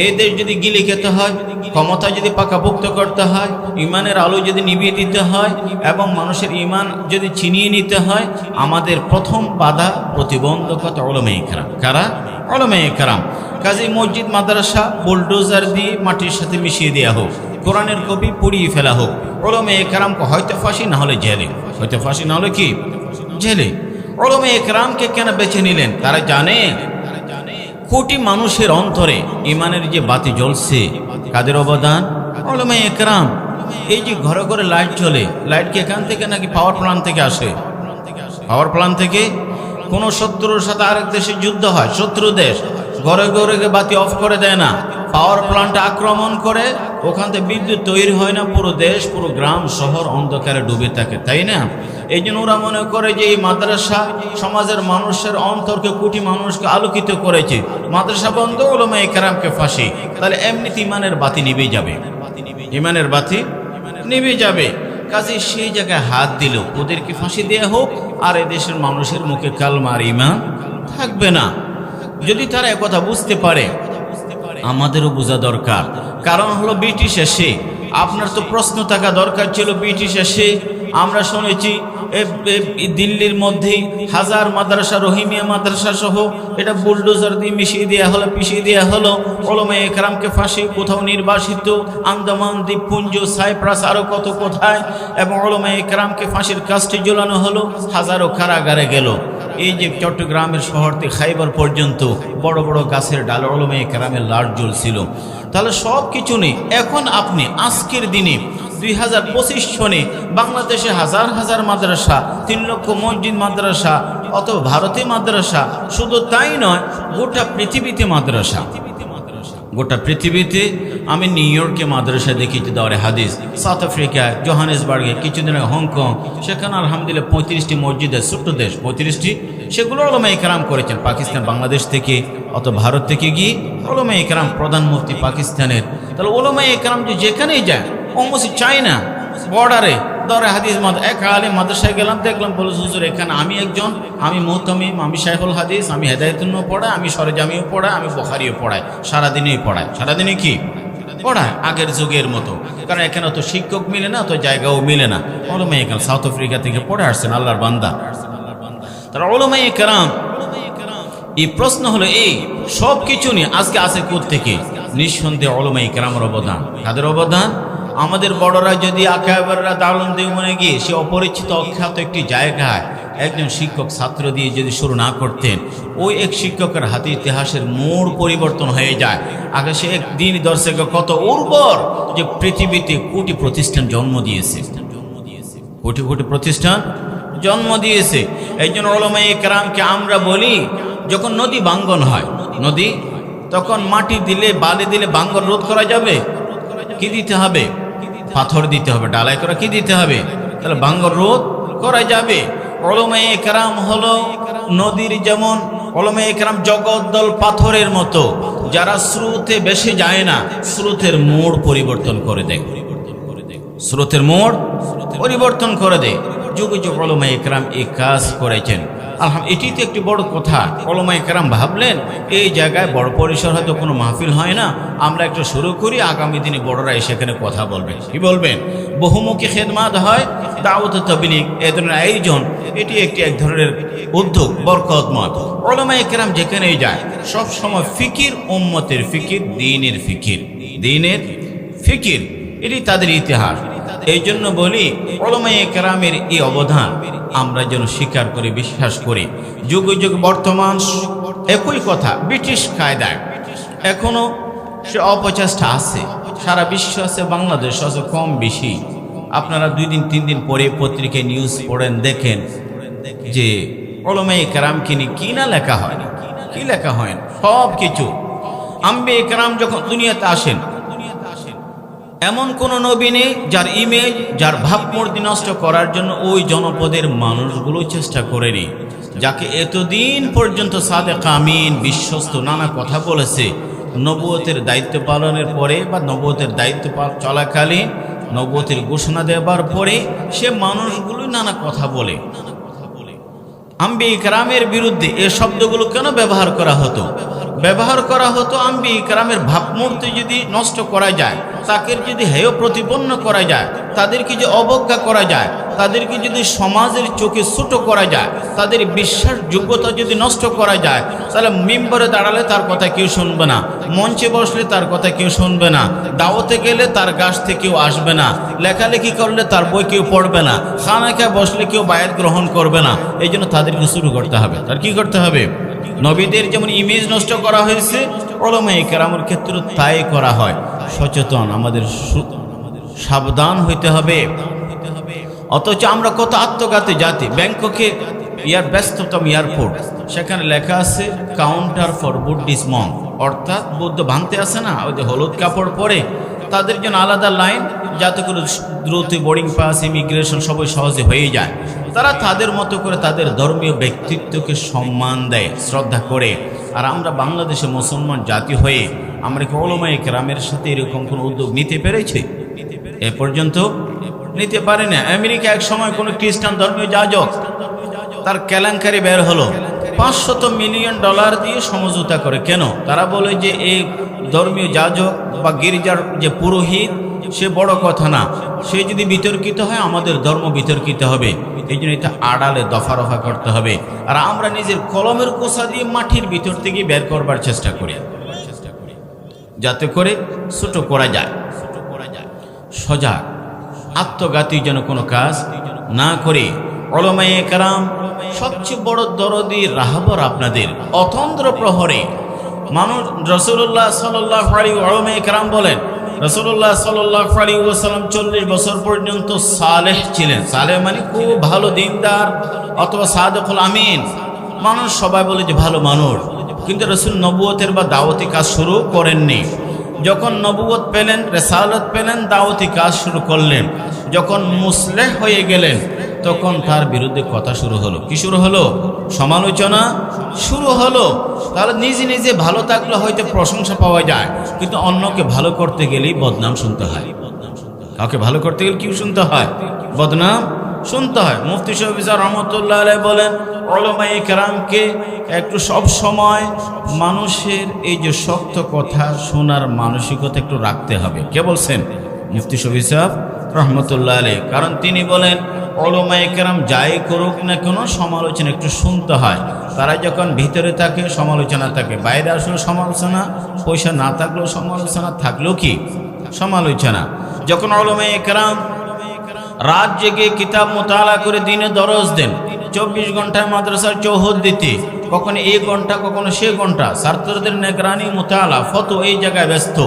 এই দেশ যদি গিলে খেতে হয়, ক্ষমতা যদি পাকাপোক্ত করতে হয়, ইমানের আলো যদি নিভিয়ে দিতে হয়, এবং মানুষের ইমান যদি ছিনিয়ে নিতে হয়, আমাদের প্রথম বাধা প্রতিবন্ধকতা উলামায়ে কেরাম। কারা? উলামায়ে কেরাম। কাজী মসজিদ মাদ্রাসা বুলডোজার দিয়ে মাটির সাথে মিশিয়ে দেওয়া হোক, কোরআনের কপি পুড়িয়ে ফেলা হোক, ওলামা একরামকে হয়তো ফাঁসি না হলে জেলে, হয়তো ফাঁসি না হলে কি জেলে। ওলামা একরামকে কেন বেছে নিলেন? তারা জানে কোটি মানুষের অন্তরে ইমানের যে বাতি জ্বলছে, কাদের অবদান? ওলামা একরাম। এই যে ঘরে ঘরে লাইট জ্বলে, লাইট কি এখান থেকে নাকি পাওয়ার প্ল্যান্ট থেকে আসে? পাওয়ার প্ল্যান্ট থেকে। কোন শত্রুর সাথে আরেক দেশে যুদ্ধ হয়, শত্রু দেশ ঘরে ঘরে বাতি অফ করে দেয় না, পাওয়ার প্ল্যান্ট আক্রমণ করে, ওখান থেকে বিদ্যুৎ তৈরি হয় না, পুরো দেশ পুরো গ্রাম শহর অন্ধকারে ডুবে থাকে, তাই না? এই জন্য ওরা মনে করে যে এই মাদ্রাসা সমাজের মানুষের অন্তরকে, কোটি মানুষকে আলোকিত করেছে, মাদ্রাসা বন্ধ, ওলামা একরামকে ফাঁসি, তাহলে এমনিতে ইমানের বাতি নিভে যাবে, ইমানের বাতি নিভে যাবে। কাজে সেই জায়গায় হাত দিল, ওদেরকে ফাঁসি দেয়া হোক, আর এদেশের মানুষের মুখে কালমা আর ঈমান থাকবে না। যদি তারা একথা বুঝতে পারে, আমাদেরও বোঝা দরকার। কারণ হলো ব্রিটিশ এসে, আপনার তো প্রশ্ন থাকা দরকার ছিল, ব্রিটিশ এসে আমরা শুনেছি দিল্লির মধ্যেই হাজার মাদ্রাসা, রহিমিয়া মাদ্রাসা সহ এটা বুলডোজার দিয়ে মিশিয়ে দেওয়া হলো, পিছিয়ে দেওয়া হলো। ওলামা একরামকে ফাঁসি, কোথাও নির্বাসিত আন্দামান দ্বীপপুঞ্জ, সাইপ্রাস, আরও কত কোথায়, এবং ওলামা একরামকে ফাঁসির কাস্টে ঝোলানো হলো, হাজারো কারাগারে গেল। এই যে চট্টগ্রামের শহর থেকে খাইবার পর্যন্ত বড় বড় গাছের ডালে ওলামা একরামের লাশ ঝুলছিল। তাহলে সব কিছু নেই। এখন আপনি আজকের দিনে 2025 সনে বাংলাদেশে হাজার হাজার মাদ্রাসা, 3 লক্ষ মসজিদ মাদ্রাসা, অথবা ভারতে মাদ্রাসা, শুধু তাই নয়, গোটা পৃথিবীতে মাদ্রাসা, গোটা পৃথিবীতে। আমি নিউ ইয়র্কে মাদ্রাসা দেখেছি, দাওরে হাদিস, সাউথ আফ্রিকায় জোহানেসবার্গে, কিছুদিন আগে হংকং, সেখানে আলহামদুলিল্লাহ 35টি মসজিদের, ছোট্ট দেশ 35টি, সেগুলো ওলামা একরাম করেছেন। পাকিস্তান, বাংলাদেশ থেকে অথবা ভারত থেকে গিয়ে ওলামা একরাম, প্রধান মুফতি পাকিস্তানের। তাহলে ওলামা একরাম যে যেখানেই যায়, অলমোস্ট চায়না বর্ডারে দাওরে হাদিস এক আলেম মাদ্রাসায় গেলাম, দেখলাম, বলে হুজুর এখানে আমি একজন, আমি মুহতামিম, আমি শাইখুল হাদিস, আমি হেদায়েতুন্নূহ পড়াই, আমি সরেজামিও পড়াই, আমি বুখারীও পড়াই, সারাদিনেই পড়াই। সারাদিনে কি পড়ায়? আগের যুগের মতো। কারণ এখানে তো শিক্ষক মিলে না, তো জায়গাও মিলে না। ওলামা একরাম সাউথ আফ্রিকা থেকে পড়ে আসছেন, আল্লাহর বান্দা। তারা ওলামা একরাম। এই প্রশ্ন হলো, এই সব কিছু নিয়ে আজকে আছে কোত্থেকে? নিঃসন্দেহে ওলামা একরামের অবদান। কাদের অবদান? আমাদের বড়রা যদি আকাবেররা দারুল দেওবনে গিয়ে সে অপরিচিত অখ্যাত একটি জায়গায় একজন শিক্ষক ছাত্র দিয়ে যদি শুরু না করতেন, ওই এক শিক্ষকের হাতে ইতিহাসের মোড় পরিবর্তন হয়ে যায়। আগে সে একদিন দর্শকে কত উর্বর, যে পৃথিবীতে কোটি প্রতিষ্ঠান জন্ম দিয়েছে, কোটি কোটি প্রতিষ্ঠান জন্ম দিয়েছে। এই জন্য ওলামা একরামকে আমরা বলি, যখন নদী ভাঙ্গন হয়, নদী তখন মাটি দিলে, বালি দিলে ভাঙ্গন রোধ করা যাবে? কি দিতে হবে? পাথর দিতে হবে, ডালাই করা কি দিতে হবে? তাহলে ভাঙ্গন রোধ করা যাবে। ওলামা একরাম হলো নদীর যেমন, ওলামা একরাম জগদ্দল পাথরের মতো, যারা স্রোতে বেশি যায় না, স্রোতের মোড় পরিবর্তন করে দেয়, স্রোতের মোড় পরিবর্তন করে দেয়। যুগ যুগ ওলামা একরাম এই কাজ করেছেন। আলহামদুলিল্লাহ, এটি তো একটি বড় কথা। ওলামা একরাম ভাবলেন, এই জায়গায় বড় পরিসর হয়তো কোনো মাহফিল হয় না, আমরা একটু শুরু করি, আগামী দিনে বড়রা সেখানে কথা বলবেন। কি বলবেন? বহুমুখী খেদমাত হয়, দাওয়াত তাবলীগ, এই ধরনের আয়োজন, এটি একটি এক ধরনের উদ্যোগ, বরকতময়। ওলামা একরাম যেখানেই যায়, সব সময় ফিকির, উম্মতের ফিকির, দ্বীনের ফিকির, দ্বীনের ফিকির, এটি তাদের ইতিহাস। এই জন্য বলি, ওলামা একরামের এই অবদান আমরা যেন স্বীকার করে, বিশ্বাস করি। যুগ যুগ বর্তমান একই কথা, ব্রিটিশ কায়দায় এখনো সে অপচেষ্টা আছে, সারা বিশ্ব আছে, বাংলাদেশ আছে কম বেশি। আপনারা 2 দিন 3 দিন পরে পত্রিকায় নিউজ পড়েন, দেখেন যে ওলামা একরামকে নিয়ে কি না লেখা হয়, কি লেখা হয়, সব কিছু। আম্বে একরাম যখন দুনিয়াতে আসেন, এমন কোন নবী নেই যার ইমেজ, যার ভাবমূর্তি নষ্ট করার জন্য ওই জনপদের মানুষগুলো চেষ্টা করেনি। যাকে এতদিন পর্যন্ত সাদেক আমিন, বিশ্বস্ত, নানা কথা বলেছে, নবুয়তের দায়িত্ব পালনের পরে বা নবুয়তের দায়িত্ব চলাকালীন, নবুয়তের ঘোষণা দেবার পরে সে মানুষগুলো নানা কথা বলে। আম্বিয়া ইকরামের বিরুদ্ধে এ শব্দগুলো কেন ব্যবহার করা হতো? ব্যবহার করা হতো আম্বিয়া কেরামের ভাবমূর্তি যদি নষ্ট করা যায়, তাকে যদি হেয় প্রতিপন্ন করা যায়, তাদেরকে যে অবজ্ঞা করা যায়, তাদেরকে যদি সমাজের চোখে ছোট করা যায়, তাদের বিশ্বাসযোগ্যতা যদি নষ্ট করা যায়, তাহলে মিম্বরে দাঁড়ালে তার কথা কেউ শুনবে না, মঞ্চে বসলে তার কথা কেউ শুনবে না, দাওয়াতে গেলে তার গাছ থেকে কেউ আসবে না, লেখালেখি করলে তার বই কেউ পড়বে না, খানায় বসলে কেউ বায়াত গ্রহণ করবে না। এই জন্য তাদেরকে শুরু করতে হবে। তার কি করতে হবে? নবীদের যেমন ইমেজ নষ্ট করা হয়েছে, উলামায়ে কেরামের ক্ষেত্রে তাই করা হয়। সচেতন, আমাদের সাবধান হইতে হবে। অথচ আমরা কত আত্মঘাতী জাতি। ব্যাংককে ব্যস্ততম এয়ারপোর্ট, সেখানে লেখা আছে কাউন্টার ফর বুদ্ধিস্ট মঙ্ক, অর্থাৎ বৌদ্ধ ভাঙতে আসে না, ওই যে হলুদ কাপড় পরে, তাদের জন্য আলাদা লাইন, যাতে করে দ্রুত বোর্ডিং পাস, ইমিগ্রেশন সবাই সহজে হয়ে যায়। তারা তাদের মতো করে তাদের ধর্মীয় ব্যক্তিত্বকে সম্মান দেয়, শ্রদ্ধা করে। আর আমরা বাংলাদেশে মুসলমান জাতি হয়ে আমরা কি উলামায়ে কেরামের সাথে এরকম কোনো উদ্যোগ নিতে পেরেছি? এ পর্যন্ত নিতে পারে না। আমেরিকা এক সময় কোনো খ্রিস্টান ধর্মীয় যাজক, তার কেলেঙ্কারি বের হলো, $500 মিলিয়ন দিয়ে সমঝোতা করে। কেন? তারা বলে যে এই ধর্মীয় যাজক বা গির্জার যে পুরোহিত, সে বড় কথা না, সে যদি বিতর্কিত হয় আমাদের ধর্ম বিতর্কিত হবে। এই জন্য এটা আড়ালে দফা রফা করতে হবে। আর আমরা নিজের কলমের কোষা দিয়ে মাটির ভিতর থেকে বের করবার চেষ্টা করি, যাতে করে ছোট করা যায়। সজাগ, আত্মঘাতী যেন কোনো কাজ না করে। উলামায়ে কেরাম সবচেয়ে বড় দরদি রাহবর আপনাদের অতন্দ্র প্রহরে মানুষ। রাসূলুল্লাহ সাল্লাল্লাহু আলাইহি উলামায়ে কেরাম বলেন, রাসূলুল্লাহ সাল্লাল্লাহু আলাইহি ওয়াসাল্লাম 40 বছর পর্যন্ত সালেহ ছিলেন। সালেহ মানে খুব ভালো দিনদার অথবা সাদিকুল আমিন। মানুষ সবাই বলে যে ভালো মানুষ, কিন্তু রাসূল নবুয়তের বা দাওয়াতি কাজ শুরু করেননি। যখন নবুয়ত পেলেন, রিসালাত পেলেন, দাওয়াতি কাজ শুরু করলেন। যখন মুসলিহ হয়ে গেলেন, তখন তার বিরুদ্ধে কথা শুরু হলো। কি শুরু হলো? সমালোচনা শুরু হলো। তাহলে নিজে নিজে ভালো থাকলে হয়তো প্রশংসা পাওয়া যায়, কিন্তু অন্যকে ভালো করতে গেলেই বদনাম শুনতে হয়। কাউকে ভালো করতে গেলে কি শুনতে হয়? বদনাম শুনতে হয়। মুফতি শফি সাহেব রহমতুল্লাহ আলাইহি বলেন, উলামায়ে কেরামকে একটু সব সময় মানুষের এই যে শক্ত কথা শোনার মানসিকতা একটু রাখতে হবে। কে বলছেন? মুফতি শফি সাহেব রহমতুল্লাহ আলাইহি। কারণ তিনি বলেন উলামায়ে কেরাম যাই করুক না কেন সমালোচনা একটু শুনতে হয়। তারা যখন ভিতরে থাকে সমালোচনা থাকে, বাইরে আসলে সমালোচনা, পয়সা না থাকলেও সমালোচনা, থাকলেও কি সমালোচনা। যখন উলামায়ে কেরাম রাত জেগে কিতাব মোতালা করে দিনে দরজ দেন, 24 ঘন্টায় মাদ্রাসার চৌহদ দিতে, কখনো এই ঘন্টা কখনো সে ঘন্টা, ছাত্রদের নিগরানি মোতালা ফতো এই জায়গায় ব্যস্ত,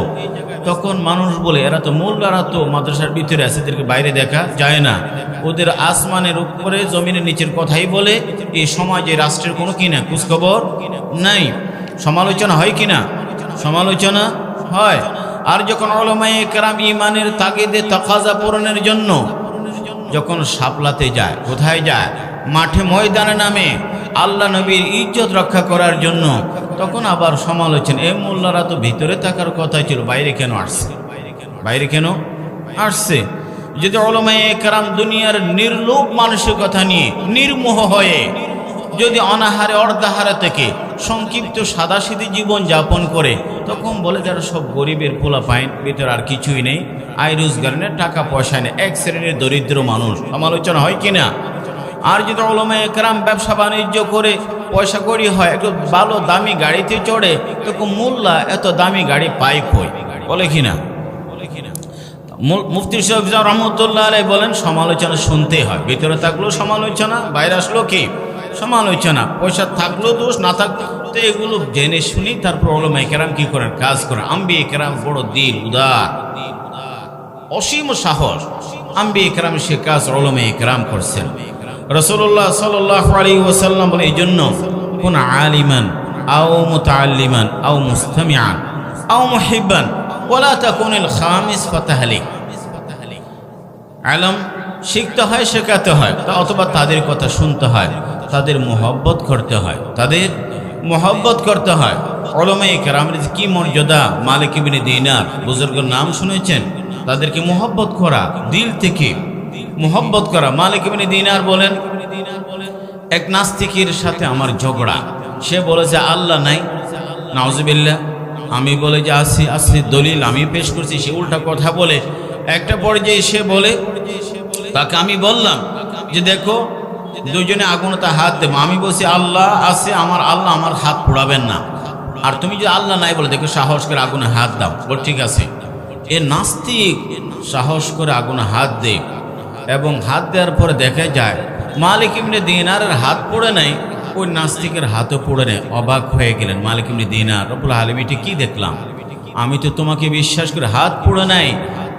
তখন মানুষ বলে এরা তো মোল্লারা তো মাদ্রাসার ভিতরে আছে, এদেরকে বাইরে দেখা যায় না, ওদের আসমানের উপরে জমিনের নিচের কথাই বলে। এই সমাজে রাষ্ট্রের কোনো কিনা খোঁজখবর নাই। সমালোচনা হয় কিনা? সমালোচনা হয়। আর যখন উলামায়ে কেরাম ইমানের তাগিদে তাকাজা পূরণের জন্য যখন সাপলাতে যায়, কোথায় যায়? মাঠে ময়দানে নামে আল্লাহ নবীর ইজ্জত রক্ষা করার জন্য, তখন আবার সমালোচনা। এ মোল্লারা তো ভিতরে থাকার কথা ছিল, বাইরে কেন আসছে? বাইরে কেন আসছে? যদি উলামায়ে কেরাম দুনিয়ার নির্লোভ মানসিকতা নিয়ে নির্মোহ হয়ে যদি অনাহারে অর্ধাহারে থেকে সংক্ষিপ্ত সাদাসিধি জীবন যাপন করে, তখন বলে যারা সব গরিবের পোলা পাইন, ভিতরে আর কিছুই নেই, আয় রোজগার নেই, টাকা পয়সা নেই, এক শ্রেণীর দরিদ্র মানুষ। সমালোচনা হয় কিনা? আর যদি উলামায়ে কেরাম ব্যবসা বাণিজ্য করে পয়সা করি হয়, একটু ভালো দামি গাড়িতে চড়ে, তখন মোল্লা এত দামি গাড়ি পাই কই? বলে কিনা? মুফতি শফি সাহেব রহমতুল্লাহ আলাইহি বলেন সমালোচনা শুনতে হয়। ভিতরে থাকলেও সমালোচনা, বাইরে আসলো কি সমালোচনা, পয়সা থাকলেও দোষ, না থাকলেও তো এগুলো জেনে শুনি। তারপর উলামায়ে কেরাম কি করেন? কাজ করেন। আম্বিয়া কেরাম বড় দিল উদার, অসীম সাহস। আম্বিয়া কেরাম সে কাজ উলামায়ে কেরাম করছেন। রাসূলুল্লাহ সাল্লাল্লাহু আলাইহি ওয়াসাল্লাম বলে, এই জন্য কোন আলিমান আও মুতাআল্লিমান আও মুস্তামিআন আও মুহিব্বান ওয়ালা তাকুনিল খামিস ফাতাহলিক। আলম শিখতে হয়, শেখাতে হয়, অথবা তাদের কথা শুনতে হয়, তাদের মোহব্বত করতে হয়, তাদের মোহব্বত করতে হয়। উলামায়ে কেরামের কি মর্যাদা! মালিক ইবনে দিনার বুজুর্গের নাম শুনেছেন? তাদেরকে মোহব্বত করা, দিল থেকে মোহব্বত করা। মালিক ইবনে দিনার বলেন, এক নাস্তিকের সাথে আমার ঝগড়া। সে বলে যে আল্লাহ নাই, নাউজুবিল্লাহ। আমি বলে যে আসি আসি দলিল আমি পেশ করছি, সে উল্টা কথা বলে। একটা পর্যায়ে সে বলে, তাকে আমি বললাম যে দেখো দুজনে আগুনতে হাত দেবো। আমি বলছি আল্লাহ আছে, আমার আল্লাহ আমার হাত পোড়াবেন না, আর তুমি যদি আল্লাহ নাই বলে দেখো সাহস করে আগুনে হাত দাও। বল ঠিক আছে। এ নাস্তিক সাহস করে আগুনে হাত দেয় এবং হাত দেওয়ার পরে দেখা যায় মালিক ইবনে দিনারের হাত পড়ে নাই, ওই নাস্তিকের হাতও পড়ে নেয়। অবাক হয়ে গেলেন মালিক ইবনে দিনার, রব্বুল আলামিন কি দেখলাম, আমি তো তোমাকে বিশ্বাস করে হাত পড়ে নাই,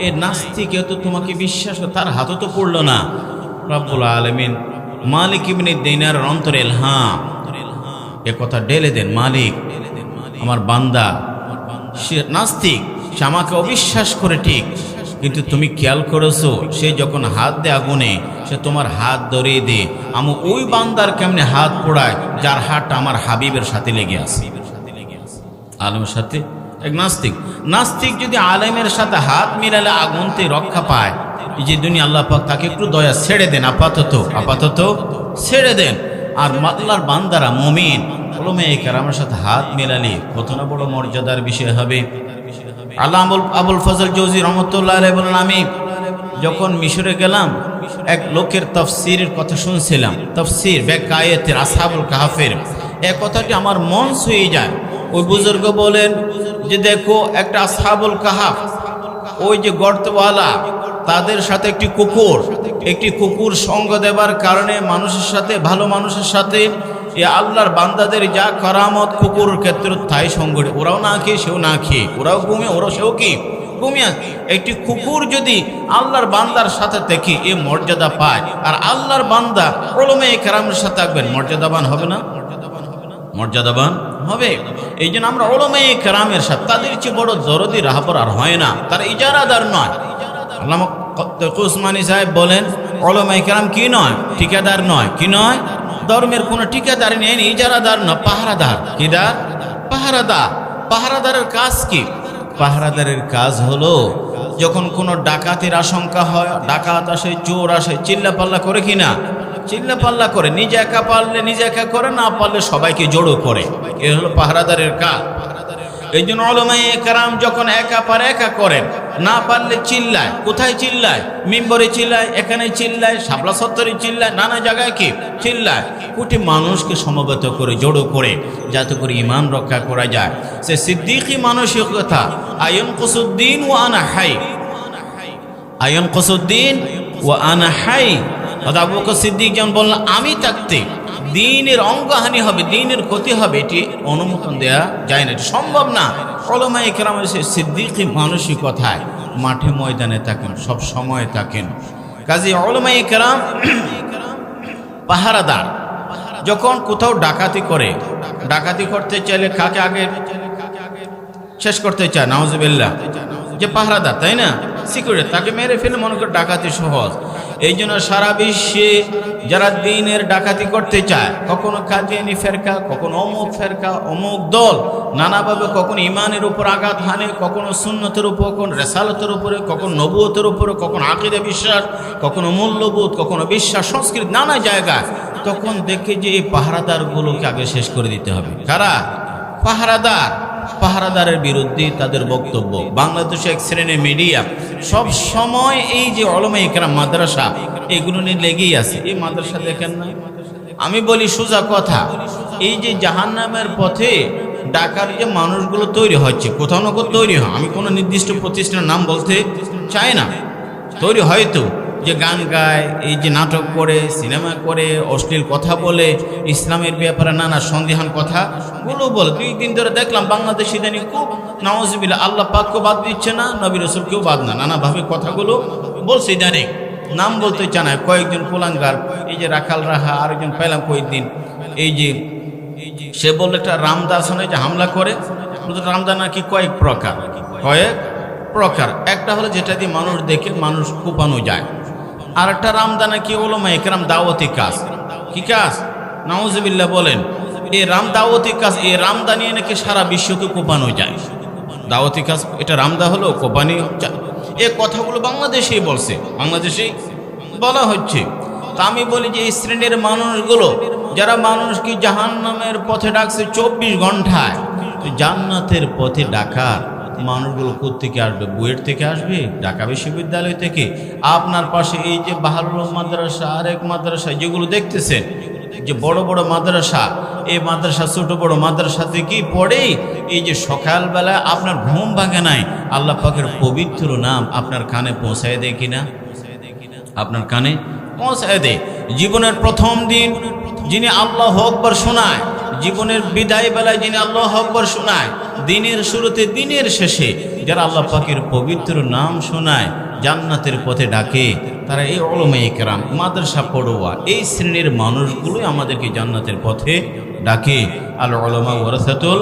এ নাস্তিকে তো তোমাকে বিশ্বাস করে তার হাতও তো পড়লো না। রব্বুল আলামিন মালিক ইবনে দিনারের অন্তরে ইলহাম এ কথা ঢেলে দেন, মালিক আমার বান্দা সে নাস্তিক, সে আমাকে অবিশ্বাস করে ঠিক, কিন্তু তুমি খেয়াল করেছো সে যখন হাত দেয় আগুনে, সে তোমার হাত ধরিয়ে দে। আমি ওই বান্দার কেমনে হাত পোড়ায় যার হাতটা আমার হাবিবের সাথে লেগে আছে, আলেমের সাথে। এক নাস্তিক, নাস্তিক যদি আলেমের সাথে হাত মিলালে আগুনতে রক্ষা পায়, এই যে দুনিয়া আল্লাহ পাক তাকে একটু দয়া ছেড়ে দেন, আপাতত ছেড়ে দেন। আর আল্লাহর বান্দারা মুমিন উলামায়ে কেরামের সাথে হাত মেলালে কত না বড় মর্যাদার বিষয় হবে। আল্লামা আবুল ফজল জৌজি রহমতুল্লাহ আলাইহি বলেন, আমি যখন মিশরে গেলাম এক লোকের তাফসীরের কথা শুনছিলাম, তাফসীর ব্যাখ্যা আয়াতের আসহাবুল কাহফের, এই কথাটি আমার মন ছুঁয়ে যায়। ওই বুজুর্গ বলেন যে দেখো একটা আসহাবুল কাহফ, ওই যে গর্তওয়ালা, তাদের সাথে একটি কুকুর সঙ্গ দেবার কারণে মানুষের সাথে, ভালো মানুষের সাথে এ আল্লাহর বান্দাদের যা কারামত কুকুরের ক্ষেত্রে তাই সঙ্গ, ওরাও না খেয়ে সেও না খেয়ে, ওরাও ঘুমে সেও কি ঘুমিয়ে। একটি কুকুর যদি আল্লাহর বান্দার সাথে থেকে এ মর্যাদা পায়, আর আল্লাহর বান্দা উলামায়ে কেরামের সাথে থাকবেন, মর্যাদাবান হবে না? মর্যাদাবান হবে। এই জন্য আমরা উলামায়ে কেরামের সাথে, তাদের চেয়ে বড় দরদি রাহবর আর হয় না, তারা ইজারাদার নয়। আল্লামা উসমানী সাহেব বলেন উলামায়ে কেরাম কি নয়? ঠিকাদার নয়। কি নয়? ধর্মের কোনো ঠিকাদারি নেই, ইজারাদার না, পাহারাদার। কিদার? পাহারাদার। পাহারাদারের কাজ কি? পাহারাদারের কাজ হলো যখন কোনো ডাকাতির আশঙ্কা হয়, ডাকাত আসে, চোর আসে, চিল্লাপাল্লা করে কিনা? চিল্লাপাল্লা করে। নিজে একা পারলে নিজে একা করে, না পারলে সবাইকে জড়ো করে। এ হলো পাহারাদারের কাজ। এই জন্য উলামায়ে কেরাম যখন একা পারে একা করেন, না পারলে চিল্লায়। কোথায় চিল্লায়? মিম্বরে চিল্লায়, এখানে চিল্লায়, শাপলা চত্বরে চিল্লায়, নানা জায়গায় কি চিল্লায়। কোটি মানুষকে সমবেত করে, জড়ো করে, যাতে করে ঈমান রক্ষা করা যায়। সে সিদ্দিকী মানসিকতা, আয়ানকুসুদ্দিন ওয়া আনা হাই, আয়ানকুসুদ্দিন ওয়া আনা হাই। আবু বকর সিদ্দিক যেমন বললেন, আমি থাকতে দ্বীনের অঙ্গহানি হবে, দ্বীনের ক্ষতি হবে, এটি অনুমোদন দেয়া যায় না, এটি সম্ভব না। উলামায়ে কেরামের সেই সিদ্দিকী মানসিকতায় মাঠে ময়দানে থাকেন, সব সময় থাকেন। কাজী উলামায়ে কেরাম পাহারাদার। যখন কোথাও ডাকাতি করে, ডাকাতি করতে চাইলে কাকে আগে শেষ করতে চায়? নাউজুবিল্লাহ, যে পাহারাদার, তাই না? সিকিউরিটি, তাকে মেরে ফেলে মনে করে ডাকাতি সহজ। এই জন্য সারা বিশ্বে যারা দ্বীনের ডাকাতি করতে চায়, কখনো কাদিয়ানী ফেরকা, কখনো অমুক ফেরকা, অমুক দল, নানাভাবে কখনো ইমানের উপর আঘাত হানে, কখনো সুন্নতের উপর, কখনো রেসালতের উপরে, কখনো নবুয়তের উপরে, কখনো আকীদা বিশ্বাস, কখনো মূল্যবোধ, কখনো বিশ্বাস, সংস্কৃতি, নানা জায়গায়। তখন দেখে যে এই পাহারাদারগুলোকে আগে শেষ করে দিতে হবে। কারা? পাহারাদার। পাহারাদারের বিরুদ্ধে তাদের বক্তব্য। বাংলাদেশে এক শ্রেণীর মিডিয়া সব সময় এই যে উলামায়ে কেরাম মাদ্রাসা, এগুলো নিয়ে লেগেই আছে। এই মাদ্রাসা দেখেন না? আমি বলি সোজা কথা, এই যে জাহান্নামের পথে ডাকার যে মানুষগুলো তৈরি হচ্ছে, কোথাও না কোথাও তৈরি হয়, আমি কোনো নির্দিষ্ট প্রতিষ্ঠানের নাম বলতে চাই না, তৈরি হয়তো, যে গান গায়, এই যে নাটক করে, সিনেমা করে, অশ্লীল কথা বলে, ইসলামের ব্যাপারে নানা সন্দেহান কথাগুলো বলে। 2 দিন ধরে দেখলাম বাংলাদেশ ইদানিং খুব, নাউজুবিল্লাহ, আল্লাহ পাককেও বাদ দিচ্ছে না, নবী রাসূলকেও বাদ না, নানাভাবে কথাগুলো বলছে। ইদানিং নাম বলতে চায় না, কয়েকজন কুলাঙ্গার, এই যে রাখাল রাহা, আরেকজন পেলাম কয়েকদিন, এই যে সে বললো একটা রামদাসনে যে হামলা করে, রামদান নাকি কয়েক প্রকার। একটা হলো যেটা দিয়ে মানুষ দেখে মানুষ কোপানো যায়, আর একটা রামদানা কি উলামায়ে কেরাম দাওয়াতি কাজ। কি কাজ? নাউজুবিল্লাহ বলেন, এই রাম দাওয়াতি কাজ, এই রামদা নিয়ে নাকি সারা বিশ্বকে কোপানো যায়। দাওয়াতি কাজ, এটা রামদা হলো, কোপানি যায়। এই কথাগুলো বাংলাদেশেই বলছে, বাংলাদেশেই বলা হচ্ছে। তা আমি বলি যে এই শ্রেণীর মানুষগুলো যারা মানুষকে জাহান্নামের পথে ডাকছে 24 ঘন্টায়, তো জান্নাতের পথে ডাকার মানুষগুলো কোত্থেকে আসবে? বুয়েট থেকে আসবে, ঢাকা বিশ্ববিদ্যালয় থেকে। আপনার পাশে এই যে বাহারুল মাদ্রাসা, আরেক মাদ্রাসা যেগুলো দেখতেছেন, যে বড় বড় মাদ্রাসা, এই মাদ্রাসা ছোট বড় মাদ্রাসা থেকেই পড়েই এই যে সকালবেলা আপনার ঘুম ভাঙে নাই, আল্লাহ পাকের পবিত্র নাম আপনার কানে পৌঁছায় দেয় কিনা? আপনার কানে পৌঁছায় দেয়। জীবনের প্রথম দিন যিনি আল্লাহু আকবার শোনায়, জীবনের বিদায় বেলায় যিনি আল্লাহু আকবার শোনায়, দিনের শুরুতে দিনের শেষে যারা আল্লাহ পাকের পবিত্র নাম শোনায়, জান্নাতের পথে ডাকে, তারা এই উলামায়ে কেরাম, মাদ্রাসা পড়ুয়া, এই শ্রেণীর মানুষগুলোই আমাদেরকে জান্নাতের পথে ডাকে। আল উলামা ওয়ারাসাতুল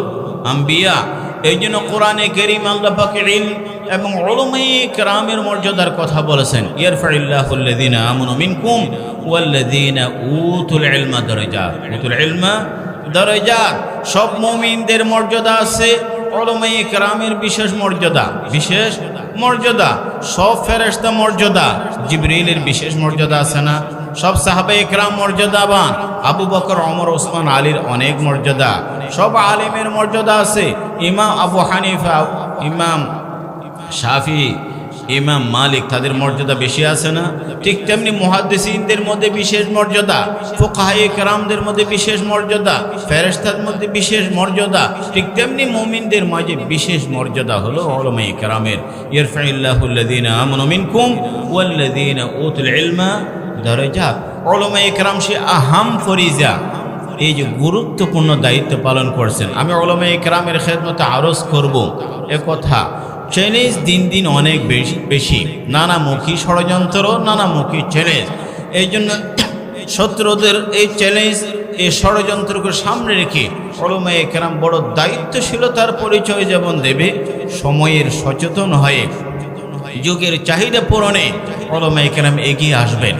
আম্বিয়া। এই জন্য কোরআনে কারীম আল্লাহ পাকের ইলম এবং উলামায়ে কেরামের মর্যাদার কথা বলেছেন। ইয়ারফাইল্লাহুল্লাযীনা আমানু মিনকুম ওয়াল্লাযীনা উতুল ইলমা দারাজাত। উতুল ইলমা দারাজাত। সব মুমিনদের মর্যাদা আছে, উলামায়ে কেরামের বিশেষ মর্যাদা, বিশেষ মর্যাদা। সব ফেরেশতা মর্যাদা, জিবরিলের বিশেষ মর্যাদা আছে না? সব সাহাবায়ে কেরাম মর্যাদাবান, আবু বকর, ওমর, ওসমান, আলীর অনেক মর্যাদা। সব আলেমের মর্যাদা আছে, ইমাম আবু হানিফা, ইমাম শাফি, ইমাম মালিক, তাদের মর্যাদা বেশি আছে না? ঠিক তেমনি মুহাদ্দিসিনদের মধ্যে বিশেষ মর্যাদা, ফুকাহায়ে কেরামদের মধ্যে বিশেষ মর্যাদা, ফেরেশতাদের মধ্যে বিশেষ মর্যাদা। ঠিক তেমনি মুমিনদের মাঝে বিশেষ মর্যাদা হলো উলামায়ে কেরামের। ইয়ারফাইল্লাহুল্লাযীনা আমানু মিনকুম ওয়াল্লাযীনা উতুল ইলমা দারাজাত। উলামায়ে কেরাম সে আহাম ফরিজা, এই যে গুরুত্বপূর্ণ দায়িত্ব পালন করছেন। আমি উলামায়ে কেরামের খেদমতে আরজ করব এ কথা। চ্যালেঞ্জ দিন দিন অনেক বেশি, নানামুখী ষড়যন্ত্র, নানামুখী চ্যালেঞ্জ। এই জন্য শত্রুদের এই চ্যালেঞ্জ, এই ষড়যন্ত্রকে সামনে রেখে উলামায়ে কেরাম বড় দায়িত্বশীলতার পরিচয় যেমন দেবে, সময়ের সচেতন হয়ে যুগের চাহিদা পূরণে উলামায়ে কেরাম এগিয়ে আসবেন।